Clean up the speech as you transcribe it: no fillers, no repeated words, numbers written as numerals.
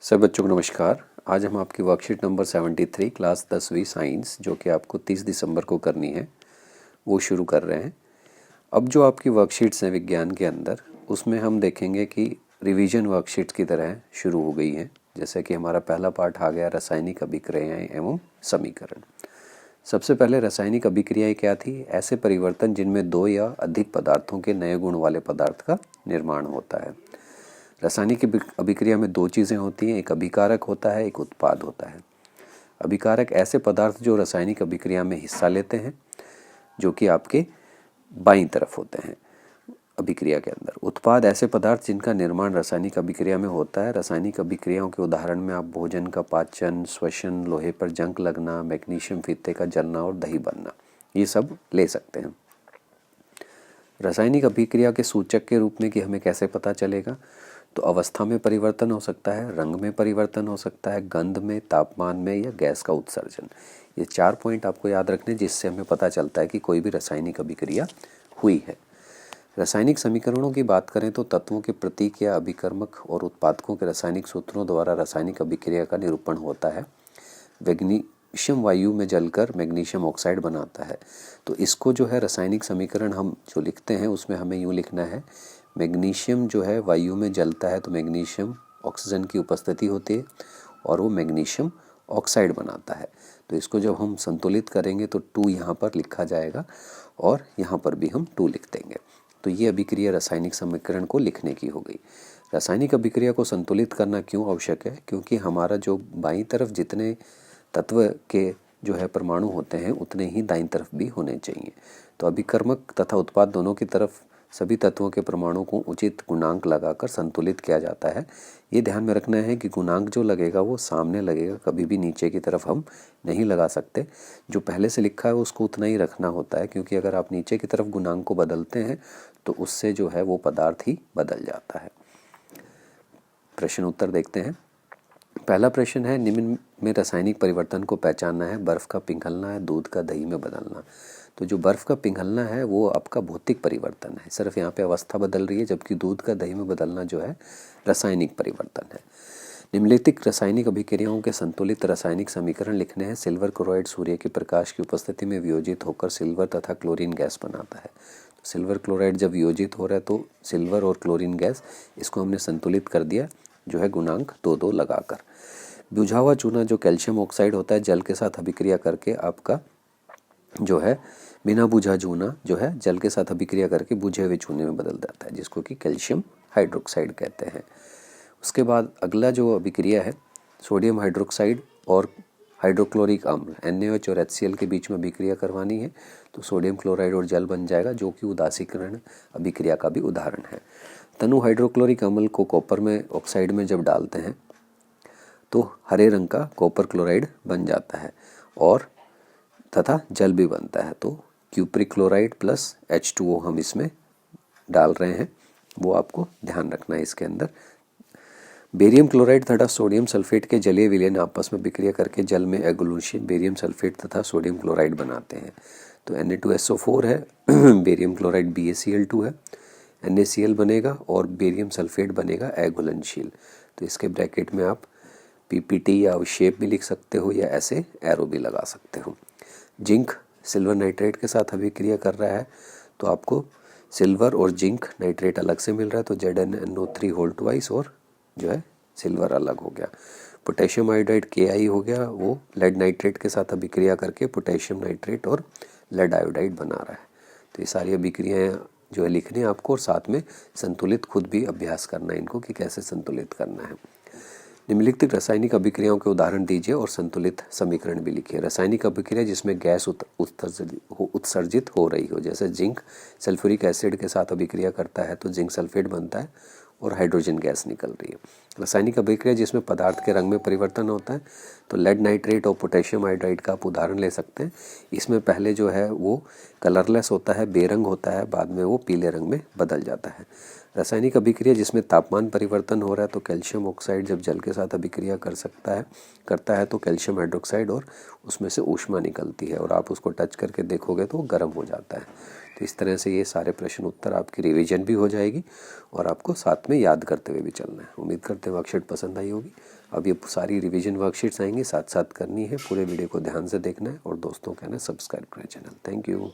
सब बच्चों को नमस्कार। आज हम आपकी वर्कशीट नंबर 73 क्लास 10वीं साइंस जो कि आपको 30 दिसंबर को करनी है वो शुरू कर रहे हैं। अब जो आपकी वर्कशीट्स हैं विज्ञान के अंदर उसमें हम देखेंगे कि रिवीजन वर्कशीट्स की तरह शुरू हो गई हैं। जैसे कि हमारा पहला पार्ट आ गया रासायनिक अभिक्रियाएं एवं समीकरण। सबसे पहले रासायनिक अभिक्रियाएं क्या थी? ऐसे परिवर्तन जिनमें दो या अधिक पदार्थों के नए गुण वाले पदार्थ का निर्माण होता है। रासायनिक अभिक्रिया में दो चीज़ें होती हैं, एक अभिकारक होता है, एक उत्पाद होता है। अभिकारक ऐसे पदार्थ जो रासायनिक अभिक्रिया में हिस्सा लेते हैं, जो कि आपके बाईं तरफ होते हैं अभिक्रिया के अंदर। उत्पाद ऐसे पदार्थ जिनका निर्माण रासायनिक अभिक्रिया में होता है। रासायनिक अभिक्रियाओं के उदाहरण में आप भोजन का पाचन, श्वसन, लोहे पर जंग लगना, मैग्नीशियम फीते का जलना और दही बनना, ये सब ले सकते हैं। रासायनिक अभिक्रिया के सूचक के रूप में कि हमें कैसे पता चलेगा, तो अवस्था में परिवर्तन हो सकता है, रंग में परिवर्तन हो सकता है, गंध में, तापमान में या गैस का उत्सर्जन। ये 4 पॉइंट आपको याद रखने जिससे हमें पता चलता है कि कोई भी रासायनिक अभिक्रिया हुई है। रासायनिक समीकरणों की बात करें तो तत्वों के प्रतीक या अभिकर्मक और उत्पादकों के रासायनिक सूत्रों द्वारा रासायनिक अभिक्रिया का निरूपण होता है। मैग्नीशियम वायु में जलकर मैग्नीशियम ऑक्साइड बनाता है, तो इसको जो है रासायनिक समीकरण हम जो लिखते हैं उसमें हमें यूँ लिखना है, मैग्नीशियम जो है वायु में जलता है तो मैग्नीशियम ऑक्सीजन की उपस्थिति होती है और वो मैग्नीशियम ऑक्साइड बनाता है। तो इसको जब हम संतुलित करेंगे तो 2 यहाँ पर लिखा जाएगा और यहाँ पर भी हम 2 लिख देंगे। तो ये अभिक्रिया रासायनिक समीकरण को लिखने की हो गई। रासायनिक अभिक्रिया को संतुलित करना क्यों आवश्यक है? क्योंकि हमारा जो बाईं तरफ जितने तत्व के जो है परमाणु होते हैं उतने ही दाईं तरफ भी होने चाहिए। तो अभिकर्मक तथा उत्पाद दोनों की तरफ सभी तत्वों के परमाणु को उचित गुणांक लगाकर संतुलित किया जाता है। ये ध्यान में रखना है कि गुणांक जो लगेगा वो सामने लगेगा, कभी भी नीचे की तरफ हम नहीं लगा सकते। जो पहले से लिखा है उसको उतना ही रखना होता है, क्योंकि अगर आप नीचे की तरफ गुणांक को बदलते हैं तो उससे जो है वो पदार्थ ही बदल जाता है। प्रश्न उत्तर देखते हैं। पहला प्रश्न है, निम्न में रासायनिक परिवर्तन को पहचानना है। बर्फ़ का पिघलना है, दूध का दही में बदलना। तो जो बर्फ़ का पिघलना है वो आपका भौतिक परिवर्तन है, सिर्फ यहाँ पे अवस्था बदल रही है, जबकि दूध का दही में बदलना जो है रासायनिक परिवर्तन है। निम्नलिखित रासायनिक अभिक्रियाओं के संतुलित रासायनिक समीकरण लिखने हैं। सिल्वर क्लोराइड सूर्य के प्रकाश की उपस्थिति में वियोजित होकर सिल्वर तथा क्लोरीन गैस बनाता है। तो सिल्वर क्लोराइड जब वियोजित हो रहा है तो सिल्वर और क्लोरीन गैस, इसको हमने संतुलित कर दिया जो है गुणांक 2-2 लगाकर। बुझा हुआ चूना जो कैल्शियम ऑक्साइड होता है जल के साथ अभिक्रिया करके आपका जो है बिना बुझा चूना जो है जल के साथ अभिक्रिया करके बुझे हुए चूने में बदल जाता है, जिसको कि कैल्शियम हाइड्रोक्साइड कहते हैं। उसके बाद अगला जो अभिक्रिया है, सोडियम हाइड्रोक्साइड और हाइड्रोक्लोरिक अम्ल NaOH और HCl के बीच में अभिक्रिया करवानी है, तो सोडियम क्लोराइड और जल बन जाएगा, जो कि उदासीकरण अभिक्रिया का भी उदाहरण है। तनु हाइड्रोक्लोरिक अम्ल को कॉपर में ऑक्साइड में जब डालते हैं तो हरे रंग का कॉपर क्लोराइड बन जाता है और तथा जल भी बनता है। तो क्यूप्रिक क्लोराइड प्लस H2O हम इसमें डाल रहे हैं, वो आपको ध्यान रखना है इसके अंदर। बेरियम क्लोराइड तथा सोडियम सल्फेट के जलीय विलयन आपस में विक्रिया करके जल में एगुलेशन बेरियम सल्फेट तथा सोडियम क्लोराइड बनाते हैं। तो Na2SO4 है, बेरियम क्लोराइड BaCl2 है, NaCl बनेगा और बेरियम सल्फेट बनेगा एघुलनशील। तो इसके ब्रैकेट में आप PPT या शेप भी लिख सकते हो या ऐसे एरो भी लगा सकते हो। जिंक सिल्वर नाइट्रेट के साथ अभिक्रिया कर रहा है, तो आपको सिल्वर और जिंक नाइट्रेट अलग से मिल रहा है, तो ZnNO3 होल ट्वाइस और जो है सिल्वर अलग हो गया। पोटेशियम आयोडाइड KI हो गया, वो लेड नाइट्रेट के साथ अभिक्रिया करके पोटेशियम नाइट्रेट और लेड आयोडाइड बना रहा है। तो ये सारी अभिक्रियाएँ जो है लिखनी है आपको, और साथ में संतुलित खुद भी अभ्यास करना है इनको कि कैसे संतुलित करना है। निम्नलिखित रासायनिक अभिक्रियाओं के उदाहरण दीजिए और संतुलित समीकरण भी लिखिए। रासायनिक अभिक्रिया जिसमें गैस उत्सर्जित हो रही हो, जैसे जिंक सल्फ्यूरिक एसिड के साथ अभिक्रिया करता है तो जिंक सल्फेट बनता है और हाइड्रोजन गैस निकल रही है। रासायनिक अभिक्रिया जिसमें पदार्थ के रंग में परिवर्तन होता है, तो लेड नाइट्रेट और पोटेशियम आयोडाइड का आप उदाहरण ले सकते हैं। इसमें पहले जो है वो कलरलेस होता है, बेरंग होता है, बाद में वो पीले रंग में बदल जाता है। रासायनिक अभिक्रिया जिसमें तापमान परिवर्तन हो रहा है, तो कैल्शियम ऑक्साइड जब जल के साथ अभिक्रिया करता है तो कैल्शियम हाइड्रोक्साइड और उसमें से ऊष्मा निकलती है और आप उसको टच करके देखोगे तो वो गर्म हो जाता है। तो इस तरह से ये सारे प्रश्न उत्तर आपकी रिवीजन भी हो जाएगी और आपको साथ में याद करते हुए भी चलना है। उम्मीद करते हैं वर्कशीट पसंद आई होगी। अब ये सारी रिवीजन वर्कशीट्स आएंगी, साथ साथ करनी है। पूरे वीडियो को ध्यान से देखना है और दोस्तों कहना सब्सक्राइब करें चैनल। Thank you.